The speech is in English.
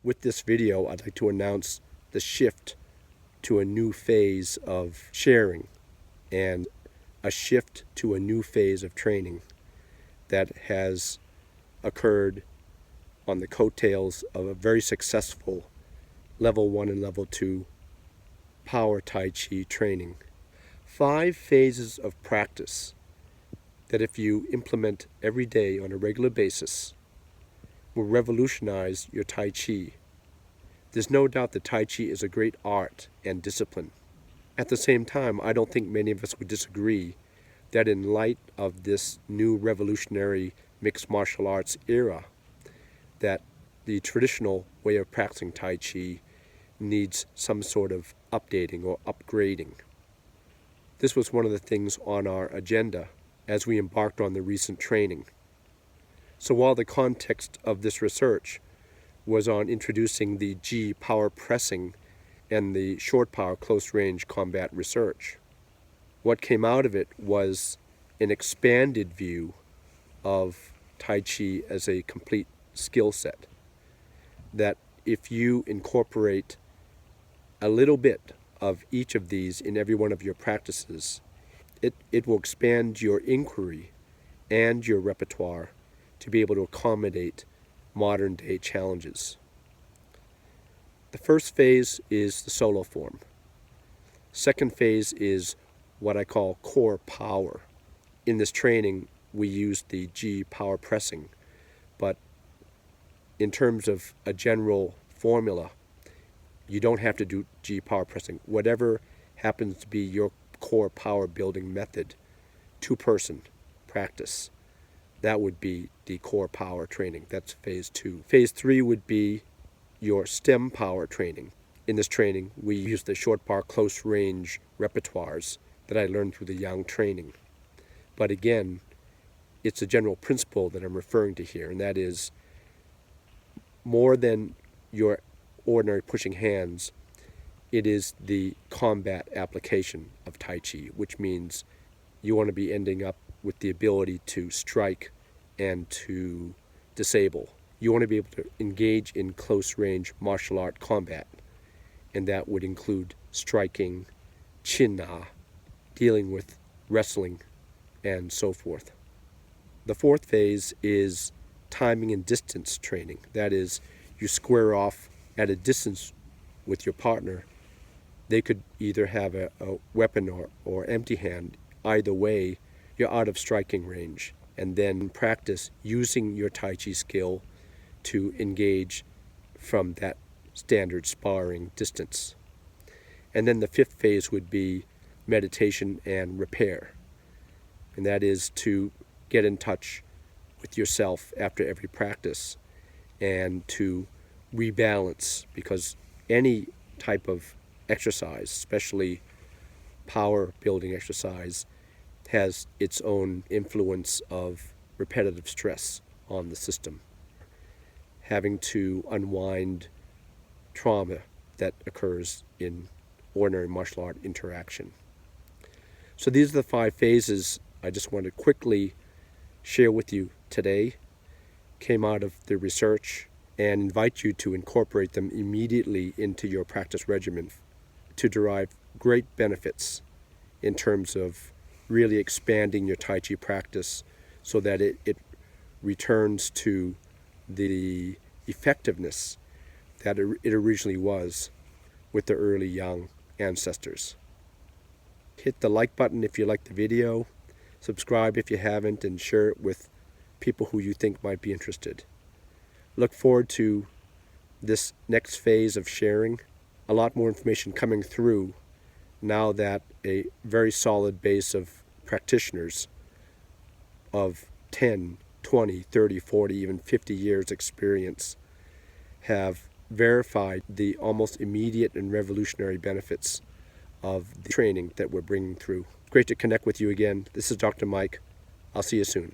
With this video, I'd like to announce the shift to a new phase of sharing and a shift to a new phase of training that has occurred on the coattails of a very successful Level 1 and Level 2 Power Tai Chi training. 5 phases of practice that if you implement every day on a regular basis will revolutionize your Tai Chi. There's no doubt that Tai Chi is a great art and discipline. At the same time, I don't think many of us would disagree that in light of this new revolutionary mixed martial arts era, that the traditional way of practicing Tai Chi needs some sort of updating or upgrading. This was one of the things on our agenda as we embarked on the recent training. So while the context of this research was on introducing the G power pressing and the short power close range combat research, what came out of it was an expanded view of Tai Chi as a complete skill set. That if you incorporate a little bit of each of these in every one of your practices, it will expand your inquiry and your repertoire to be able to accommodate modern day challenges. The first phase is the solo form. Second phase is what I call core power. In this training, we use the G power pressing, but in terms of a general formula, you don't have to do G power pressing. Whatever happens to be your core power building method, 2-person practice, that would be the core power training. That's phase 2. Phase 3 would be your stem power training. In this training, we use the short power close range repertoires that I learned through the Yang training. But again, it's a general principle that I'm referring to here, and that is more than your ordinary pushing hands, it is the combat application of Tai Chi, which means you want to be ending up with the ability to strike and to disable. You want to be able to engage in close range martial art combat, and that would include striking, chin na, dealing with wrestling, and so forth. The fourth phase is timing and distance training. That is, you square off at a distance with your partner. They could either have a weapon or empty hand. Either way, you're out of striking range. And then practice using your Tai Chi skill to engage from that standard sparring distance. And then the fifth phase would be meditation and repair. And that is to get in touch with yourself after every practice and to rebalance, because any type of exercise, especially power building exercise, has its own influence of repetitive stress on the system, having to unwind trauma that occurs in ordinary martial art interaction. So these are the 5 phases I just want to quickly share with you today. Came out of the research, and invite you to incorporate them immediately into your practice regimen to derive great benefits in terms of really expanding your Tai Chi practice so that it returns to the effectiveness that it originally was with the early Yang ancestors. Hit the like button if you like the video, subscribe if you haven't, and share it with people who you think might be interested. Look forward to this next phase of sharing. A lot more information coming through now that a very solid base of practitioners of 10, 20, 30, 40, even 50 years experience have verified the almost immediate and revolutionary benefits of the training that we're bringing through. Great to connect with you again. This is Dr. Mike. I'll see you soon.